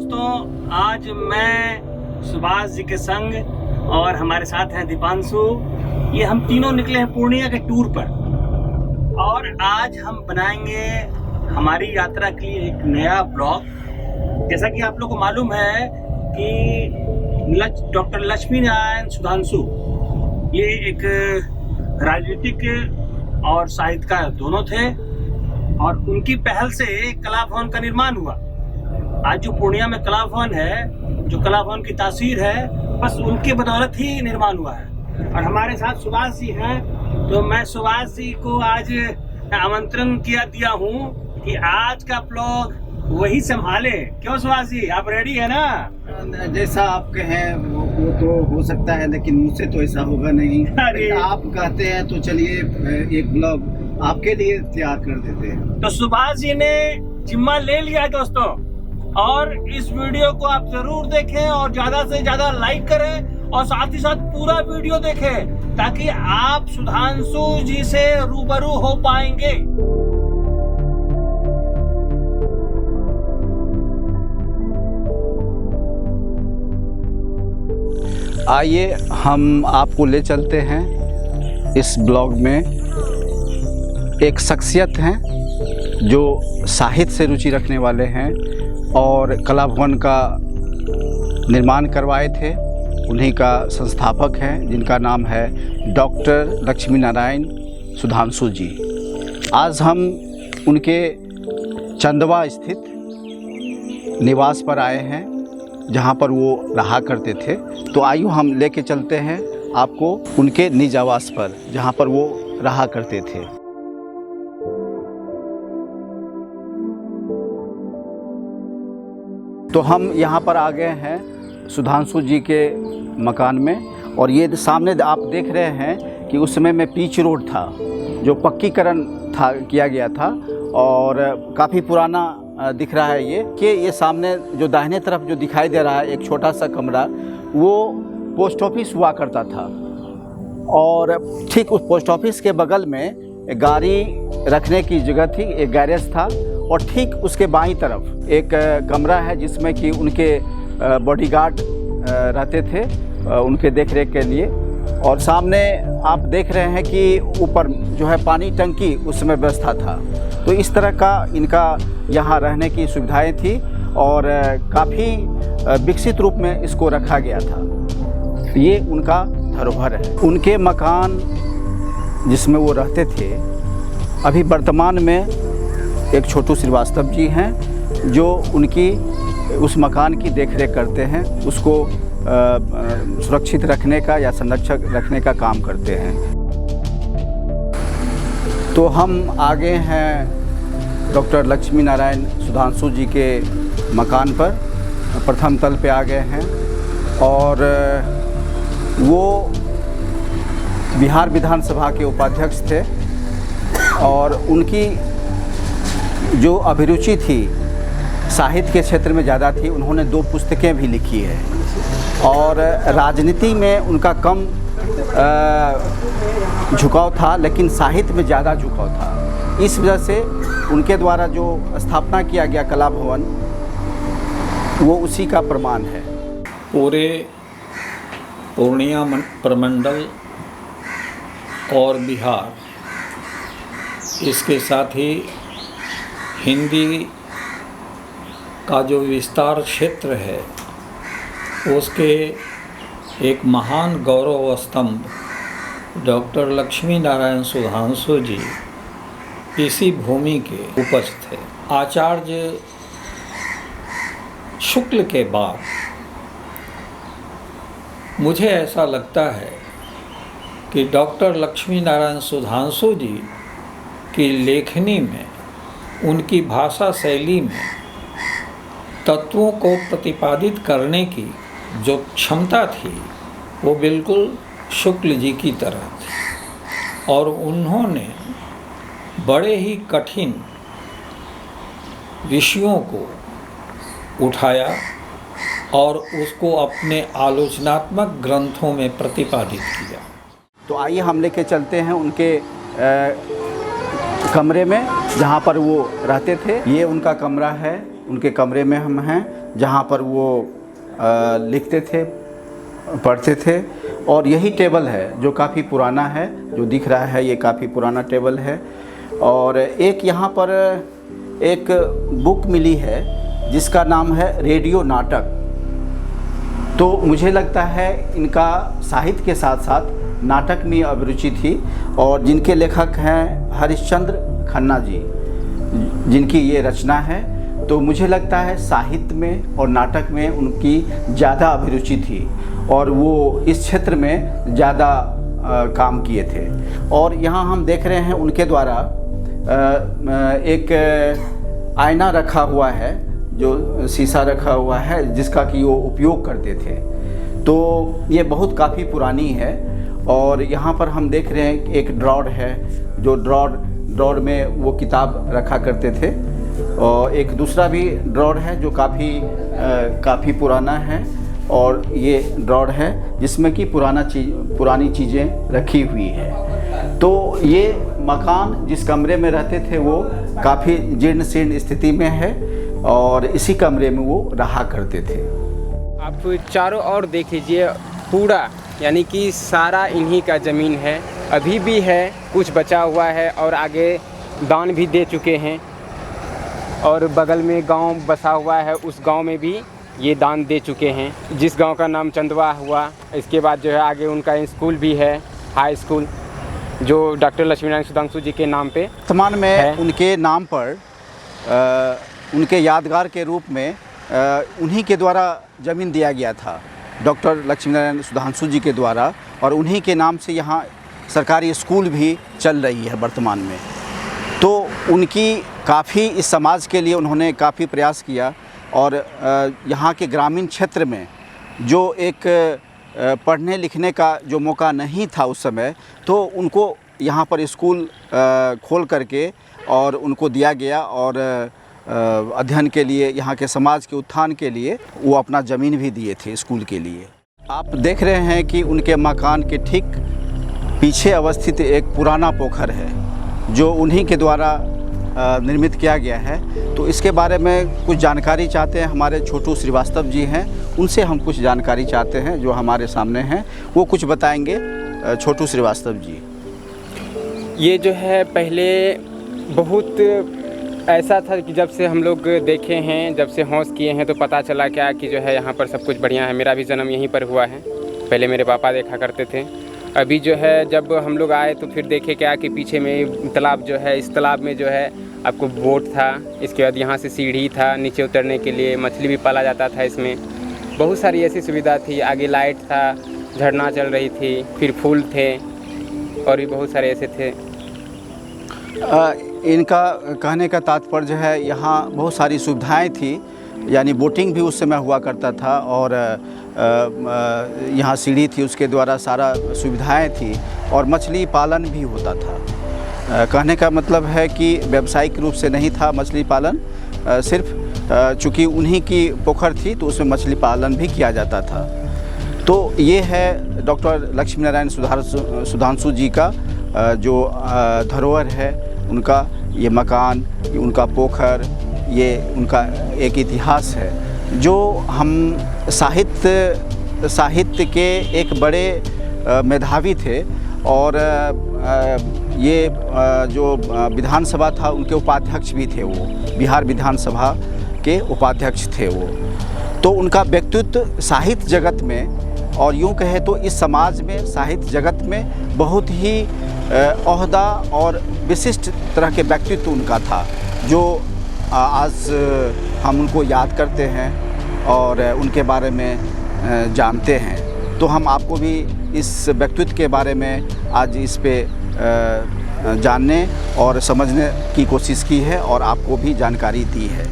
दोस्तों, आज मैं सुभाष जी के संग और हमारे साथ हैं दीपांशु। ये हम तीनों निकले हैं पूर्णिया के टूर पर और आज हम बनाएंगे हमारी यात्रा के लिए एक नया ब्लॉग। जैसा कि आप लोग को मालूम है कि डॉक्टर लक्ष्मी नारायण सुधांशु ये एक राजनीतिक और साहित्यकार दोनों थे और उनकी पहल से कला भवन का निर्माण हुआ। आज जो पूर्णिया में कला भवन है, जो कला भवन की तासीर है, बस उनके बदौलत ही निर्माण हुआ है। और हमारे साथ सुभाष जी हैं, तो मैं सुभाष जी को आज आमंत्रण दिया हूँ कि आज का ब्लॉग वही संभाले। क्यों सुभाष जी, आप रेडी है ना? जैसा आप कहें वो तो हो सकता है, लेकिन मुझसे तो ऐसा होगा नहीं। अरे आप कहते हैं तो चलिए एक ब्लॉग आपके लिए तैयार कर देते हैं। तो सुभाष जी ने जिम्मा ले लिया है दोस्तों, और इस वीडियो को आप जरूर देखें और ज्यादा से ज्यादा लाइक करें और साथ ही साथ पूरा वीडियो देखें ताकि आप सुधांशु जी से रूबरू हो पाएंगे। आइए हम आपको ले चलते हैं इस ब्लॉग में। एक शख्सियत हैं जो साहित्य से रुचि रखने वाले हैं और कला भवन का निर्माण करवाए थे। उन्हीं का संस्थापक हैं, जिनका नाम है डॉक्टर लक्ष्मी नारायण सुधांशु जी। आज हम उनके चंदवा स्थित निवास पर आए हैं, जहां पर वो रहा करते थे। तो आइए हम लेके चलते हैं आपको उनके निज आवास पर, जहां पर वो रहा करते थे। तो हम यहाँ पर आ गए हैं सुधांशु जी के मकान में, और ये सामने आप देख रहे हैं कि उस समय में पिच रोड था, जो पक्कीकरण था किया गया था और काफ़ी पुराना दिख रहा है। ये सामने जो दाहिने तरफ जो दिखाई दे रहा है एक छोटा सा कमरा, वो पोस्ट ऑफिस हुआ करता था। और ठीक उस पोस्ट ऑफिस के बगल में गाड़ी रखने की जगह थी, एक गैरेज था, और ठीक उसके बाईं तरफ एक कमरा है जिसमें कि उनके बॉडीगार्ड रहते थे उनके देखरेख के लिए। और सामने आप देख रहे हैं कि ऊपर जो है पानी टंकी उस समय व्यवस्था था। तो इस तरह का इनका यहाँ रहने की सुविधाएं थी और काफ़ी विकसित रूप में इसको रखा गया था। ये उनका धरोहर है। उनके मकान जिसमें वो रहते थे, अभी वर्तमान में एक छोटू श्रीवास्तव जी हैं जो उनकी उस मकान की देखरेख करते हैं, उसको सुरक्षित रखने का या संरक्षक रखने का काम करते हैं। तो हम आगे हैं डॉक्टर लक्ष्मी नारायण सुधांशु जी के मकान पर, प्रथम तल पे आ गए हैं। और वो बिहार विधानसभा के उपाध्यक्ष थे और उनकी जो अभिरुचि थी साहित्य के क्षेत्र में ज़्यादा थी। उन्होंने 2 पुस्तकें भी लिखी है और राजनीति में उनका कम झुकाव था, लेकिन साहित्य में ज़्यादा झुकाव था। इस वजह से उनके द्वारा जो स्थापना किया गया कला भवन, वो उसी का प्रमाण है। पूरे पूर्णिया प्रमंडल और बिहार, इसके साथ ही हिंदी का जो विस्तार क्षेत्र है, उसके एक महान गौरव स्तंभ डॉक्टर लक्ष्मी नारायण सुधांशु जी इसी भूमि के उपज थे। आचार्य शुक्ल के बाद मुझे ऐसा लगता है कि डॉक्टर लक्ष्मी नारायण सुधांशु जी की लेखनी में, उनकी भाषा शैली में तत्वों को प्रतिपादित करने की जो क्षमता थी, वो बिल्कुल शुक्ल जी की तरह थी। और उन्होंने बड़े ही कठिन विषयों को उठाया और उसको अपने आलोचनात्मक ग्रंथों में प्रतिपादित किया। तो आइए हम लेके चलते हैं उनके कमरे में, जहाँ पर वो रहते थे। ये उनका कमरा है, उनके कमरे में हम हैं, जहाँ पर वो लिखते थे, पढ़ते थे। और यही टेबल है जो काफ़ी पुराना है, जो दिख रहा है ये काफ़ी पुराना टेबल है। और एक यहाँ पर एक बुक मिली है जिसका नाम है रेडियो नाटक। तो मुझे लगता है इनका साहित्य के साथ साथ नाटक में अभिरुचि थी, और जिनके लेखक हैं हरिश्चंद्र खन्ना जी, जिनकी ये रचना है। तो मुझे लगता है साहित्य में और नाटक में उनकी ज़्यादा अभिरुचि थी, और वो इस क्षेत्र में ज़्यादा काम किए थे। और यहाँ हम देख रहे हैं उनके द्वारा एक आईना रखा हुआ है, जो शीशा रखा हुआ है, जिसका कि वो उपयोग करते थे। तो ये बहुत काफ़ी पुरानी है। और यहाँ पर हम देख रहे हैं एक ड्रॉर है, जो ड्रॉर में वो किताब रखा करते थे। और एक दूसरा भी ड्रॉर है जो काफ़ी पुराना है, और ये ड्रॉर है जिसमें कि पुरानी चीज़ें रखी हुई है। तो ये मकान जिस कमरे में रहते थे वो काफ़ी जीर्ण शीर्ण स्थिति में है, और इसी कमरे में वो रहा करते थे। आप चारों ओर देख लीजिए, पूरा यानी कि सारा इन्हीं का ज़मीन है, अभी भी है, कुछ बचा हुआ है, और आगे दान भी दे चुके हैं। और बगल में गांव बसा हुआ है, उस गांव में भी ये दान दे चुके हैं, जिस गांव का नाम चंदवा हुआ। इसके बाद जो है आगे उनका स्कूल भी है, हाई स्कूल, जो डॉक्टर लक्ष्मीनारायण सुधांशु जी के नाम पे वर्तमान में उनके नाम पर उनके यादगार के रूप में उन्हीं के द्वारा ज़मीन दिया गया था, डॉक्टर लक्ष्मीनारायण सुधांशु जी के द्वारा। और उन्हीं के नाम से यहाँ सरकारी स्कूल भी चल रही है वर्तमान में। तो उनकी काफ़ी इस समाज के लिए उन्होंने काफ़ी प्रयास किया। और यहाँ के ग्रामीण क्षेत्र में जो एक पढ़ने लिखने का जो मौका नहीं था उस समय, तो उनको यहाँ पर स्कूल खोल करके और उनको दिया गया, और अध्ययन के लिए, यहाँ के समाज के उत्थान के लिए वो अपना ज़मीन भी दिए थे स्कूल के लिए। आप देख रहे हैं कि उनके मकान के ठीक पीछे अवस्थित एक पुराना पोखर है, जो उन्हीं के द्वारा निर्मित किया गया है। तो इसके बारे में कुछ जानकारी चाहते हैं, हमारे छोटू श्रीवास्तव जी हैं, उनसे हम कुछ जानकारी चाहते हैं, जो हमारे सामने हैं, वो कुछ बताएंगे। छोटू श्रीवास्तव जी, ये जो है पहले बहुत ऐसा था कि जब से हम लोग देखे हैं, जब से होश किए हैं, तो पता चला क्या कि जो है यहाँ पर सब कुछ बढ़िया है। मेरा भी जन्म यहीं पर हुआ है, पहले मेरे पापा देखा करते थे। अभी जो है जब हम लोग आए तो फिर देखे क्या कि पीछे में तालाब जो है, इस तालाब में जो है आपको बोट था, इसके बाद यहाँ से सीढ़ी था नीचे उतरने के लिए, मछली भी पाला जाता था इसमें, बहुत सारी ऐसी सुविधा थी। आगे लाइट था, झरना चल रही थी, फिर फूल थे, और भी बहुत सारे ऐसे थे। इनका कहने का तात्पर्य है यहाँ बहुत सारी सुविधाएं थी, यानी बोटिंग भी उस समय हुआ करता था, और यहाँ सीढ़ी थी, उसके द्वारा सारा सुविधाएं थी, और मछली पालन भी होता था। कहने का मतलब है कि व्यावसायिक रूप से नहीं था मछली पालन, सिर्फ चूँकि उन्हीं की पोखर थी तो उसमें मछली पालन भी किया जाता था। तो ये है डॉक्टर लक्ष्मीनारायण सुधांशु जी का जो धरोहर है, उनका ये मकान, उनका पोखर, ये उनका एक इतिहास है, जो हम साहित्य के एक बड़े मेधावी थे। और ये जो विधानसभा था उनके उपाध्यक्ष भी थे, वो बिहार विधानसभा के उपाध्यक्ष थे वो। तो उनका व्यक्तित्व साहित्य जगत में, और यूँ कहे तो इस समाज में, साहित्य जगत में बहुत ही ओहदा और विशिष्ट तरह के व्यक्तित्व उनका था, जो आज हम उनको याद करते हैं और उनके बारे में जानते हैं। तो हम आपको भी इस व्यक्तित्व के बारे में आज इस पे जानने और समझने की कोशिश की है, और आपको भी जानकारी दी है।